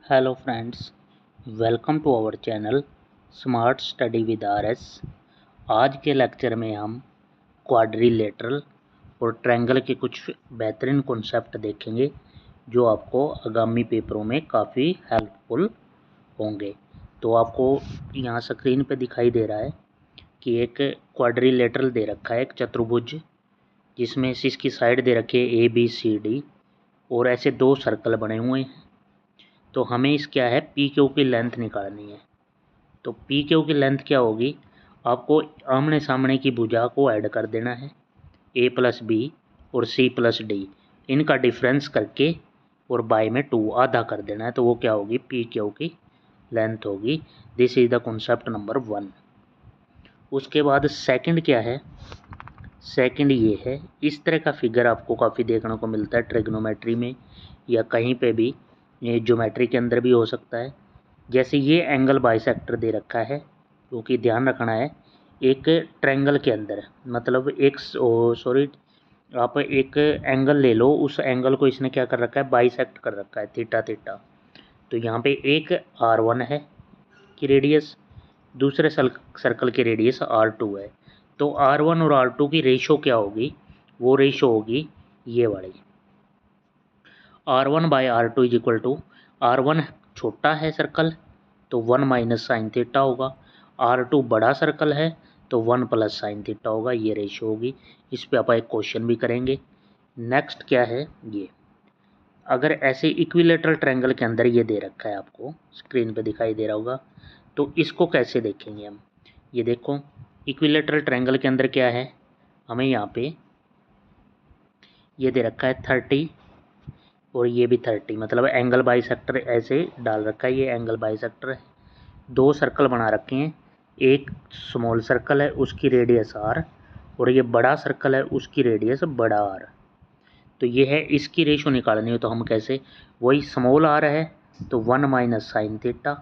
Hello friends, welcome to our channel smart study with RS. आज के lecture में हम क्वाड्रिलेटरल और ट्रायंगल के कुछ बेहतरीन कॉन्सेप्ट देखेंगे जो आपको आगामी पेपरों में काफ़ी हेल्पफुल होंगे। तो आपको यहाँ स्क्रीन पे दिखाई दे रहा है कि एक क्वाड्रिलेटरल दे रखा है, एक चतुर्भुज, जिसमें इसकी साइड दे रखी है ABCD और ऐसे दो सर्कल बने हुए हैं। तो हमें इस क्या है PQ की लेंथ निकालनी है। तो PQ की लेंथ क्या होगी, आपको आमने सामने की भुजा को ऐड कर देना है, A प्लस बी और C प्लस डी, इनका डिफरेंस करके और बाय में 2 आधा कर देना है। तो वो क्या होगी, PQ की लेंथ होगी। This is the concept number 1। उसके बाद सेकंड क्या है, सेकंड ये है, इस तरह का फिगर आपको काफ़ी देखने को मिलता है ट्रिग्नोमेट्री में या कहीं पे भी, ये ज्योमेट्री के अंदर भी हो सकता है। जैसे ये एंगल बाइसेक्टर दे रखा है, क्योंकि ध्यान रखना है एक ट्रायंगल के अंदर, मतलब एक आप एक एंगल ले लो, उस एंगल को इसने क्या कर रखा है, बाइसेक्ट कर रखा है, थीटा थीटा। तो यहाँ पे एक R1 है की रेडियस, दूसरे सर्कल की रेडियस R2 है। तो R1 और R2 की रेशो क्या होगी, वो रेशो होगी ये वाली, R1 by R2 is equal to, R1 छोटा है सर्कल तो 1 माइनस साइन थीटा होगा, R2 बड़ा सर्कल है तो 1 प्लस साइन थीटा होगा। ये रेशो होगी। इस पे आप एक क्वेश्चन भी करेंगे। नेक्स्ट क्या है, ये अगर ऐसे इक्विलेटरल ट्रायंगल के अंदर ये दे रखा है, आपको स्क्रीन पे दिखाई दे रहा होगा, तो इसको कैसे देखेंगे हम। ये देखो, इक्विलेटरल ट्रायंगल के अंदर क्या है, हमें यहाँ पे ये दे रखा है 30 और ये भी 30, मतलब एंगल बाइसेक्टर ऐसे डाल रखा है। ये एंगल बाइसेक्टर है, दो सर्कल बना रखे हैं, एक स्मॉल सर्कल है उसकी रेडियस R और ये बड़ा सर्कल है उसकी रेडियस बड़ा R। तो ये है, इसकी रेशो निकालनी हो तो हम कैसे, वही स्मॉल R है तो 1 माइनस साइन थीटा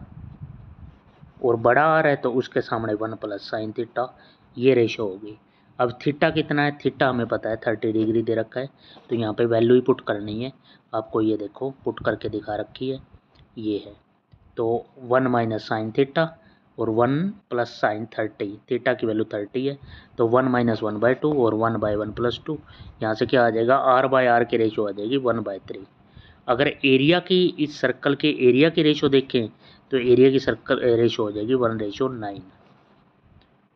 और बड़ा R है तो उसके सामने 1 प्लस साइन थीटा, ये रेशो होगी। अब थीटा कितना है, थीटा हमें पता है 30 डिग्री दे रखा है, तो यहाँ पे वैल्यू ही पुट करनी है। आपको ये देखो पुट करके दिखा रखी है, ये है। तो 1 माइनस साइन थीटा और 1 प्लस साइन 30, थीटा की वैल्यू 30 है तो 1 माइनस 1/2 और 1 बाई 1 प्लस 2, यहाँ से क्या आ जाएगा, R बाई R की रेशो आ जाएगी 1/3। अगर एरिया की, इस सर्कल के एरिया की रेशो देखें तो एरिया की सर्कल रेशो हो जाएगी 1:9,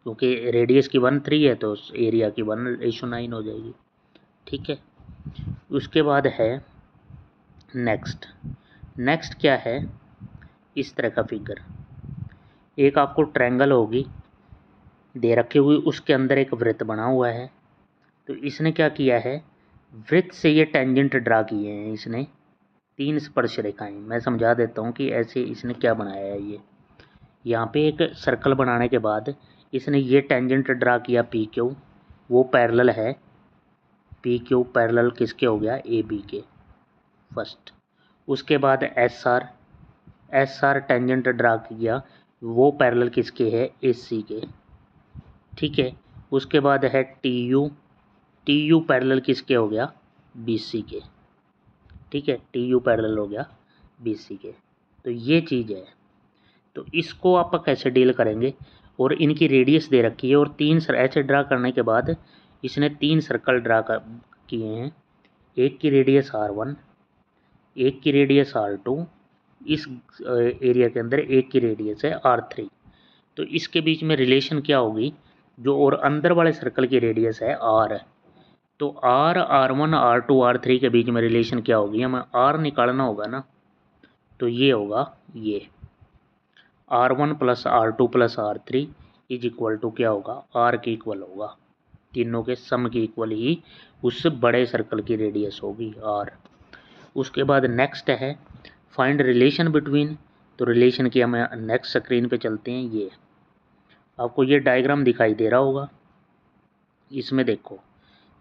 क्योंकि रेडियस की 1/3 है तो एरिया की 1:9 हो जाएगी। ठीक है। उसके बाद है नेक्स्ट, नेक्स्ट क्या है, इस तरह का फिगर, एक आपको ट्रायंगल होगी दे रखी हुई, उसके अंदर एक वृत्त बना हुआ है। तो इसने क्या किया है, वृत्त से ये टेंजेंट ड्रा किए हैं इसने, 3 स्पर्श रेखाएं। मैं समझा देता हूँ कि ऐसे इसने क्या बनाया है। ये यहाँ पे एक सर्कल बनाने के बाद इसने ये टेंजेंट ड्रा किया PQ, वो पैरेलल है, PQ पैरेलल किसके हो गया, AB के फर्स्ट। उसके बाद SR टेंजेंट ड्रा किया, वो पैरेलल किसके है, AC के। ठीक है। उसके बाद है TU पैरेलल किसके हो गया, BC के। ठीक है, TU पैरेलल हो गया BC के। तो ये चीज़ है, तो इसको आप कैसे डील करेंगे, और इनकी रेडियस दे रखी है और 3 ऐसे ड्रा करने के बाद इसने 3 सर्कल ड्रा किए हैं, एक की रेडियस R1, एक की रेडियस R2, इस एरिया के अंदर एक की रेडियस है R3। तो इसके बीच में रिलेशन क्या होगी, जो और अंदर वाले सर्कल की रेडियस है R, तो R1 R2 R3 के बीच में रिलेशन क्या होगी, हमें R निकालना होगा ना। तो ये होगा, ये R1 plus R2 plus R3 is equal to क्या होगा, R के इक्वल होगा, तीनों के सम की इक्वल ही उस बड़े सर्कल की रेडियस होगी R। उसके बाद नेक्स्ट है फाइंड रिलेशन बिटवीन, तो रिलेशन की हमें नेक्स्ट स्क्रीन पे चलते हैं। ये आपको ये डायग्राम दिखाई दे रहा होगा, इसमें देखो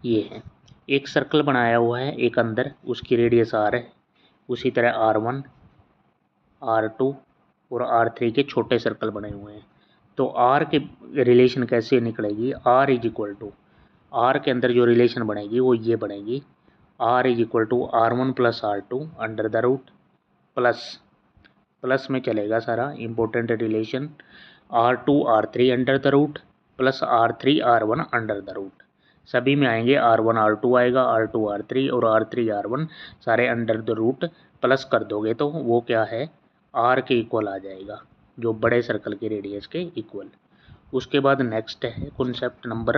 ये है, एक सर्कल बनाया हुआ है एक अंदर, उसकी रेडियस R है, उसी तरह R1 R2 और R3 के छोटे सर्कल बने हुए हैं। तो R के रिलेशन कैसे निकलेगी, R is equal to, R के अंदर जो रिलेशन बनेगी वो ये बनेगी, R is equal to R1 plus R2 under the root plus plus में चलेगा सारा important relation, R2 R3 under the root plus R3 R1 under the root. सभी में आएंगे R1 R2 आएगा, R2 R3 और R3 R1 सारे under the root plus कर दोगे तो वो क्या है, R के इक्वल आ जाएगा, जो बड़े सर्कल के रेडियस के इक्वल। उसके बाद नेक्स्ट है कॉन्सेप्ट नंबर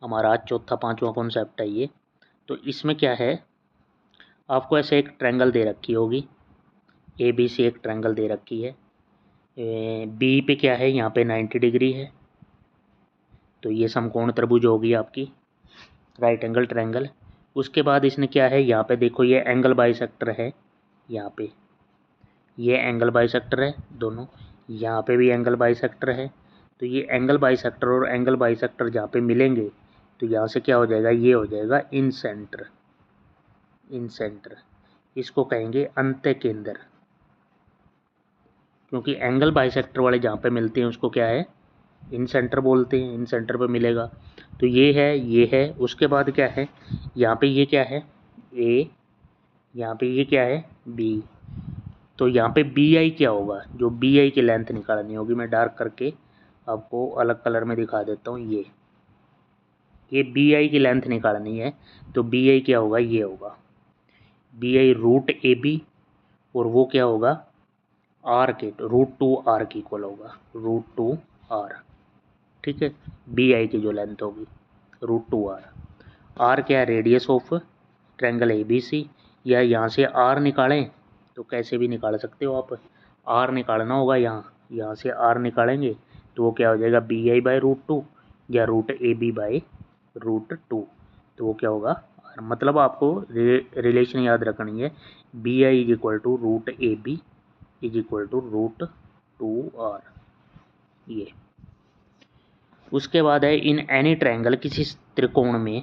हमारा चौथा पांचवा कॉन्सेप्ट है ये। तो इसमें क्या है, आपको ऐसे एक ट्रायंगल दे रखी होगी, ABC एक ट्रायंगल दे रखी है, बी पे क्या है, यहाँ पे 90 डिग्री है, तो ये समकोण त्रिभुज होगी आपकी, राइट एंगल ट्रायंगल। उसके बाद इसने क्या है, यहाँ पे देखो ये एंगल बाइसेक्टर है, यहाँ पे ये एंगल बाइसेक्टर है दोनों, यहाँ पे भी एंगल बाइसेक्टर है। तो ये एंगल बाइसेक्टर और एंगल बाइसेक्टर जहाँ पे मिलेंगे तो यहाँ से क्या हो जाएगा, ये हो जाएगा इन सेंटर, इन सेंटर इसको कहेंगे अंत्य केंद्र, क्योंकि एंगल बाइसेक्टर वाले जहाँ पे मिलते हैं उसको क्या है, इन सेंटर बोलते हैं, इन सेंटर पे मिलेगा। तो ये है। उसके बाद क्या है, यहाँ पे ये क्या है A, यहाँ पे ये क्या है B, तो यहाँ पे BI क्या होगा, जो BI की लेंथ निकालनी होगी, मैं डार्क करके आपको अलग कलर में दिखा देता हूँ। ये BI की लेंथ निकालनी है, तो BI क्या होगा, ये होगा BI रूट AB, और वो क्या होगा R के √2R की इक्वल होगा, √2R, ठीक है। BI की जो लेंथ होगी √2R। R क्या है, रेडियस ऑफ ट्रायंगल ABC, या यहाँ से R निकालें तो कैसे भी निकाल सकते हो आप, R निकालना होगा, यहाँ से R निकालेंगे तो वो क्या हो जाएगा BI बाई √2 या √AB बाई √2, तो वो क्या होगा R। मतलब आपको रिलेशन याद रखनी है, BI is equal to √AB is equal to √2R ये। उसके बाद है इन एनी ट्रायंगल, किसी त्रिकोण में,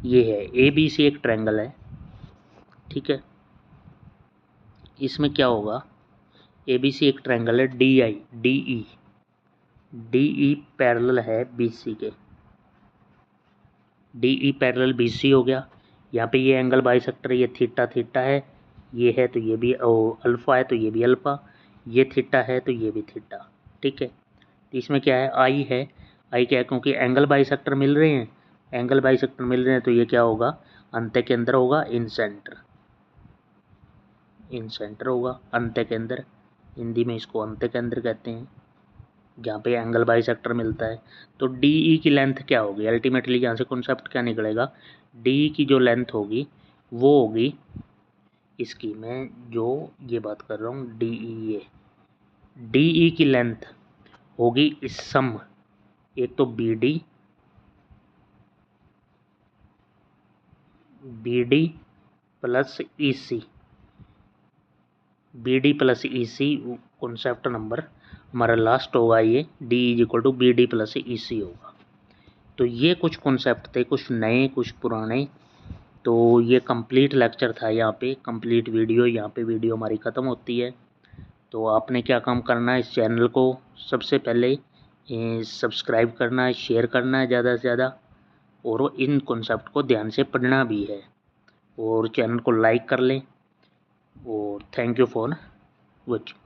ये है ABC एक ट्रायंगल है, ठीक है। इसमें क्या होगा, ABC एक ट्रायंगल है, DE पैरेलल है BC के, DE पैरेलल BC हो गया। यहाँ पे ये एंगल बाइसेक्टर, ये थीटा है, ये है तो ये भी अल्फ़ा है तो ये भी अल्फ़ा, ये थीटा है तो ये भी थीटा, ठीक है। तो इसमें क्या है, I है, I क्या है, क्योंकि एंगल बाइसेक्टर मिल रहे हैं, एंगल बाइसेक्टर मिल रहे हैं तो ये क्या होगा, अंत्य केंद्र होगा, इन सेंटर होगा, अंत्य केंद्र, हिंदी में इसको अंत्य केंद्र कहते हैं, जहाँ पे एंगल बाइसेक्टर मिलता है। तो DE की लेंथ क्या होगी, अल्टीमेटली यहाँ से कॉन्सेप्ट क्या निकलेगा, DE की जो लेंथ होगी वो होगी इसकी, मैं जो ये बात कर रहा हूँ DE की लेंथ होगी इस सम, एक तो BD plus EC concept number हमारा लास्ट होगा, ये D is equal to BD plus EC होगा। तो ये कुछ कॉन्सेप्ट थे, कुछ नए कुछ पुराने। तो ये कंप्लीट लेक्चर था, यहाँ पे कंप्लीट वीडियो, यहाँ पे वीडियो हमारी ख़त्म होती है। तो आपने क्या काम करना है, इस चैनल को सबसे पहले सब्सक्राइब करना है, शेयर करना है ज़्यादा से ज़्यादा, और इन कॉन्सेप्ट को ध्यान से पढ़ना भी है, और चैनल को लाइक कर लें। और थैंक यू फॉर वॉचिंग।